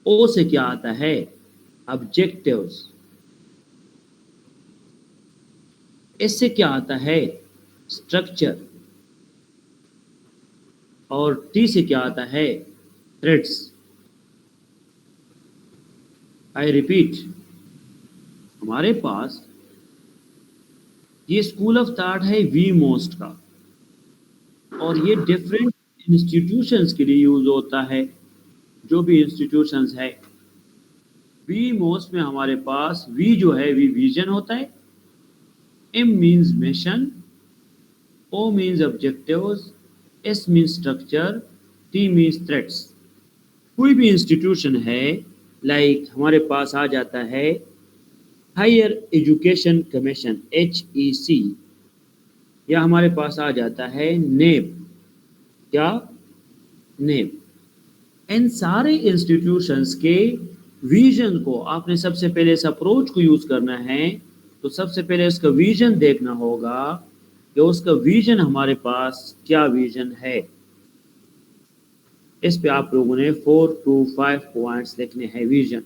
ओ से क्या आता है? ऑब्जेक्टिव्स। एस से क्या आता है? स्ट्रक्चर। और टी से क्या आता है? थ्रेड्स। आई रिपीट, हमारे पास ये स्कूल ऑफ थॉट है वी मोस्ट का, और ये डिफरेंट इंस्टीट्यूशंस के लिए यूज होता है। जो भी इंस्टीट्यूशंस है, वी मोस्ट में हमारे पास वी जो है वी विजन होता है, M means mission, O means objectives, S means structure, T means threats. कोई भी इंस्टीट्यूशन है, लाइक हमारे पास आ जाता है हायर एजुकेशन कमीशन HEC, या हमारे पास आ जाता है नेप। क्या? नेप। इन सारे इंस्टीट्यूशंस के विजन को आपने सबसे पहले इस अप्रोच को यूज करना है, तो सबसे पहले उसका विजन देखना होगा कि उसका विजन हमारे पास क्या विजन है। इस पे आप लोगों ने 4 to 5 पॉइंट्स लिखने हैं विजन।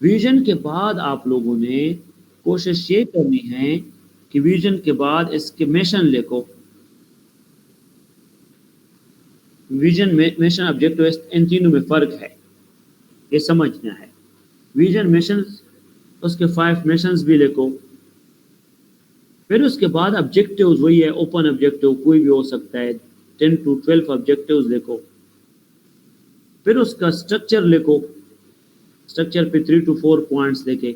विजन के बाद आप लोगों ने कोशिश ये करनी है कि विजन के बाद इसके मिशन लिखो। विजन में मिशन ऑब्जेक्टिव इन तीनों में फर्क है, ये समझना है। विजन मिशन, उसके 5 मिशंस भी लिखो। फिर उसके बाद ऑब्जेक्टिव्स वही है, ओपन ऑब्जेक्टिव कोई भी हो सकता है, 10 to 12 ऑब्जेक्टिव्स लिखो। फिर उसका स्ट्रक्चर लिखो, स्ट्रक्चर पे 3 to 4 पॉइंट्स लिखे।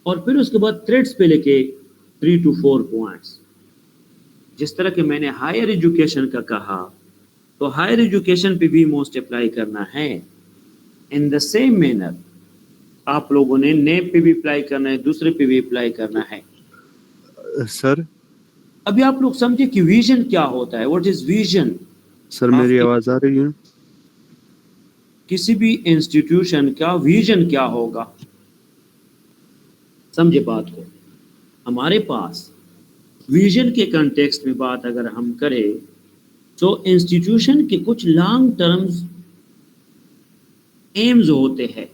और फिर उसके बाद थ्रेड्स पे लिखे 3 to 4 पॉइंट्स। जिस तरह के मैंने हायर एजुकेशन का कहा, तो हायर एजुकेशन पे भी मोस्ट अप्लाई करना है। इन द सेम मैनर आप लोगों ने नेप पे भी अप्लाई करना है, दूसरे पे भी अप्लाई करना है। सर अभी आप लोग समझे कि विजन क्या होता है, व्हाट इज विजन। सर मेरी आवाज आ रही है? किसी भी इंस्टीट्यूशन का विजन क्या होगा, समझे बात को। हमारे पास विजन के कॉन्टेक्स्ट में बात अगर हम करें, तो इंस्टीट्यूशन के कुछ लॉन्ग टर्म्स एम्स होते हैं।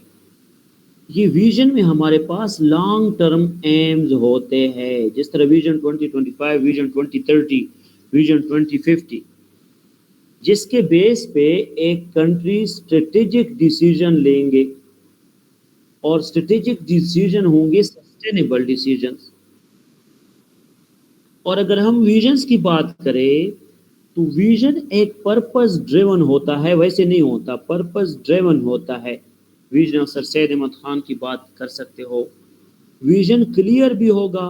ये विजन में हमारे पास लॉन्ग टर्म एम्स होते हैं, जिस तरह विजन 2025, विजन 2030, विजन 2050, जिसके बेस पे एक कंट्री स्ट्रेटेजिक डिसीजन लेंगे, और स्ट्रेटेजिक डिसीजन होंगे सस्टेनेबल डिसीजंस। और अगर हम विजन्स की बात करें, तो विजन एक पर्पस ड्रिवन होता है, वैसे नहीं होता, पर्पस ड्रिवन होता है। विजन सर सैयद अहमद खान की बात कर सकते हो। विजन क्लियर भी होगा,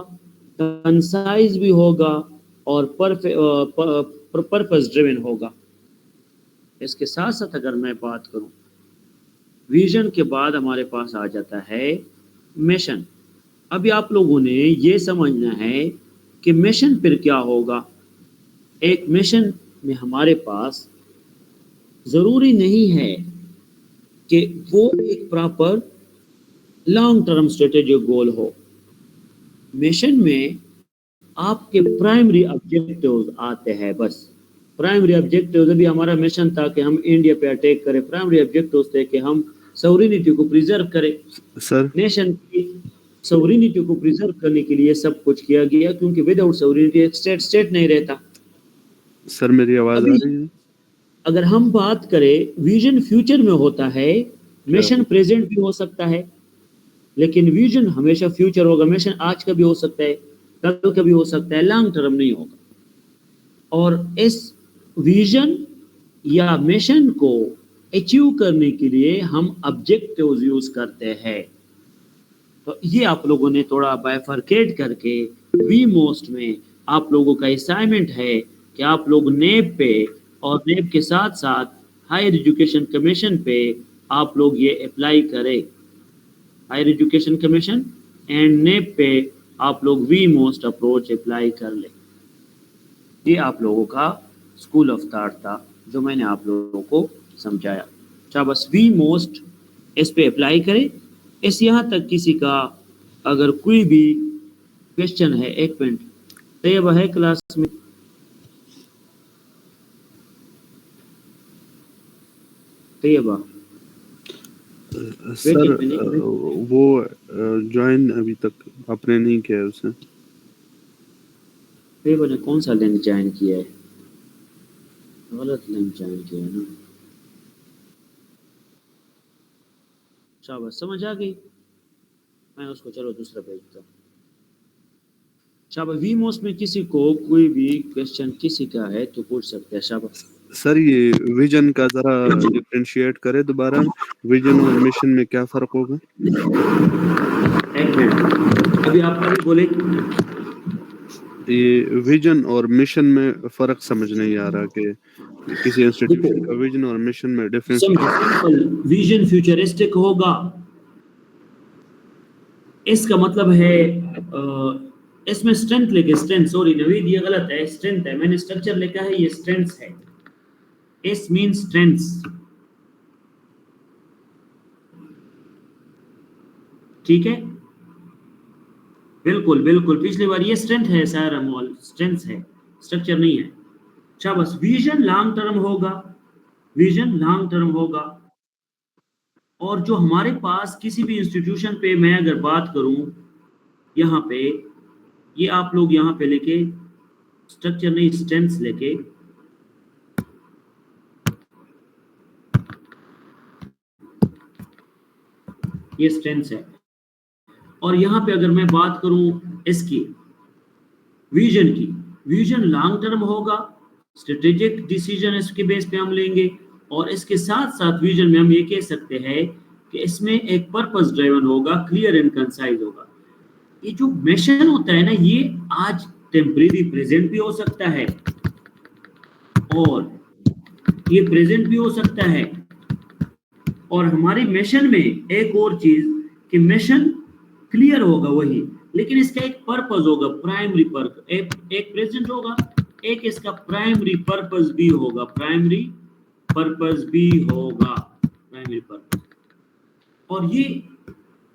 कंसाइज भी होगा, और पर्पस ड्रिवन होगा। इसके साथ साथ अगर मैं बात करूं, विजन के बाद हमारे पास आ जाता है मिशन। अभी आप लोगों ने ये समझना है कि मिशन फिर क्या होगा। एक मिशन में हमारे पास जरूरी नहीं है कि वो एक प्रॉपर लॉन्ग टर्म स्ट्रेटेजिक गोल हो। मिशन में आपके प्राइमरी ऑब्जेक्टिव्स आते हैं, बस प्राइमरी ऑब्जेक्टिव्स। अभी हमारा मिशन था कि हम इंडिया पे अटैक करें, प्राइमरी ऑब्जेक्टिव्स थे कि हम सॉवरेनिटी को प्रिजर्व करें। सर नेशन की सॉवरेनिटी को प्रिजर्व करने के लिए सब कुछ किया गया, क्योंकि विदाउट सॉवरेनिटी स्टेट नहीं रहता। सर मेरी आवाज आ रही है? अगर हम बात करें, विजन फ्यूचर में होता है, मिशन प्रेजेंट भी हो सकता है, लेकिन विजन हमेशा फ्यूचर होगा। मिशन आज का भी हो सकता है, कल का भी हो सकता है, लॉन्ग टर्म नहीं होगा। और इस विजन या मिशन को अचीव करने के लिए हम ऑब्जेक्टिव्स यूज करते हैं। तो ये आप लोगों ने थोड़ा बाइफरकेट करके, वी मोस्ट में आप लोगों का असाइनमेंट है कि आप लोग नेप पे और नेप के साथ साथ हायर एजुकेशन कमीशन पे आप लोग ये अप्लाई करें। हायर एजुकेशन कमीशन एंड नेप पे आप लोग वी मोस्ट अप्रोच अप्लाई कर लें। ये आप लोगों का स्कूल ऑफ थॉट था जो मैंने आप लोगों को समझाया। अच्छा, बस वी मोस्ट इस पे अप्लाई करें। इस यहाँ तक किसी का अगर कोई भी क्वेश्चन है, एक मिनट, तैयब है क्लास में? तैयबा सर वेटिंग में नहीं वो ज्वाइन अभी तक आपने नहीं किया है उसे। तैयबा ने कौन सा लिंक ज्वाइन किया है? गलत लिंक ज्वाइन किया है ना। शाबाश, समझ आ गई। मैं उसको चलो दूसरा भेजता हूँ। शाबाश, वीमोस में किसी को कोई भी क्वेश्चन किसी का है तो पूछ सकते हैं। शाबाश सर ये विजन का जरा डिफरेंशिएट करे दोबारा, विजन और मिशन में क्या फर्क होगा? एक मिनट, अभी आप अभी बोले। ये विजन और मिशन में फर्क समझ नहीं आ रहा कि किसी इंस्टीट्यूशन का विजन और मिशन में डिफरेंस क्या है? सिंपल, विजन फ्यूचरिस्टिक होगा। इसका मतलब है इसमें स्ट्रेंथ लेके, स्ट्रेंथ, सॉरी नवीद ये गलत है, स्ट्रेंथ है, मैंने स्ट्रक्चर लिखा है, ये स्ट्रेंथ है। एस मीन स्ट्रेंथ, ठीक है, बिल्कुल बिल्कुल, पिछली बार ये स्ट्रेंथ है सर, अमोल स्ट्रेंथ है, स्ट्रक्चर नहीं है। शाबाश, विजन लॉन्ग टर्म होगा, विजन लॉन्ग टर्म होगा। और जो हमारे पास किसी भी इंस्टीट्यूशन पे मैं अगर बात करूं, यहाँ पे ये आप लोग यहाँ पे लेके, स्ट्रक्चर नहीं स्ट्रेंथ लेके, ये स्ट्रेंथ है। और यहाँ पे अगर मैं बात करूं इसकी विजन की, विजन लॉन्ग टर्म होगा, स्ट्रेटेजिक डिसीजन इसके बेस पे हम लेंगे। और इसके साथ साथ विजन में हम ये कह सकते हैं कि इसमें एक पर्पस ड्राइवन होगा, क्लियर एंड कंसाइज होगा। ये जो मिशन होता है ना, ये आज टेम्परेरी प्रेजेंट भी हो सकता है और ये प्रेजेंट भी हो सकता है। और हमारी मिशन में एक और चीज कि मिशन क्लियर होगा वही, लेकिन इसका एक पर्पस होगा, प्राइमरी पर्पस, एक प्रेजेंट होगा, एक इसका प्राइमरी पर्पस भी होगा, प्राइमरी पर्पस भी होगा, प्राइमरी पर्पस। और ये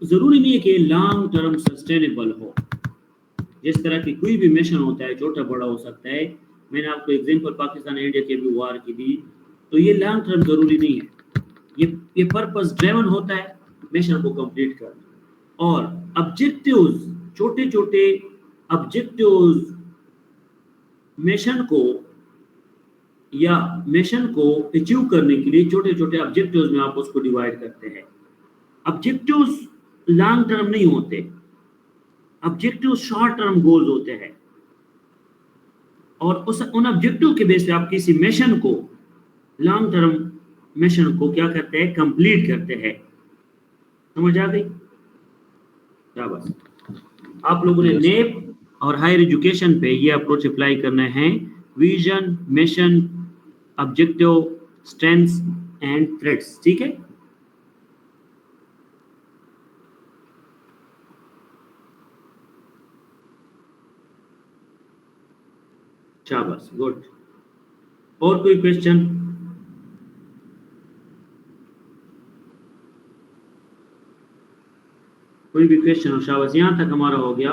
जरूरी नहीं है कि लॉन्ग टर्म सस्टेनेबल हो। जिस तरह की कोई भी मिशन होता है छोटा बड़ा हो सकता है, मैंने आपको एग्जांपल पाकिस्तान इंडिया के भी वार की दी, तो ये लॉन्ग टर्म जरूरी नहीं है, ये पर्पस ड्राइवन होता है मिशन को कंप्लीट करना। और ऑब्जेक्टिव्स, छोटे छोटे ऑब्जेक्टिव्स मिशन को या मिशन को अचीव करने के लिए छोटे छोटे ऑब्जेक्टिव्स में आप उसको डिवाइड करते हैं। ऑब्जेक्टिव्स लॉन्ग टर्म नहीं होते, ऑब्जेक्टिव्स शॉर्ट टर्म गोल्स होते हैं। और उन ऑब्जेक्टिव के बेस पे आप किसी मिशन को, लॉन्ग टर्म मिशन को क्या करते हैं, कंप्लीट करते हैं। समझ आ गई? क्या बस आप लोगों ने नेप और हायर एजुकेशन पे ये अप्रोच अप्लाई करना है, vision, mission, objective, strengths and threats, ठीक है। शाबाश, गुड। और कोई क्वेश्चन? कोई भी क्वेश्चन हो? शाबाश, यहां तक हमारा हो गया।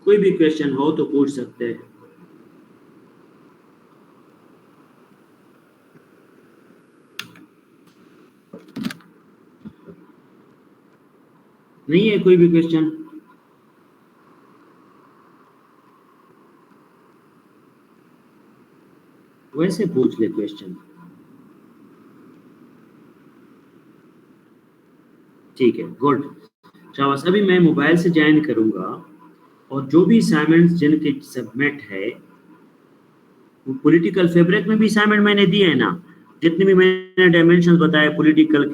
कोई भी क्वेश्चन हो तो पूछ सकते हैं। नहीं है कोई भी क्वेश्चन? वैसे पूछ ले क्वेश्चन, ठीक है, गुड। शाबाश, अभी मैं मोबाइल से ज्वाइन करूंगा और जो भी असाइनमेंट्स जिनके सबमिट है, पॉलिटिकल फैब्रिक में भी असाइनमेंट मैंने दिए है ना, जितने भी मैंने डायमेंशंस बताए पॉलिटिकल के,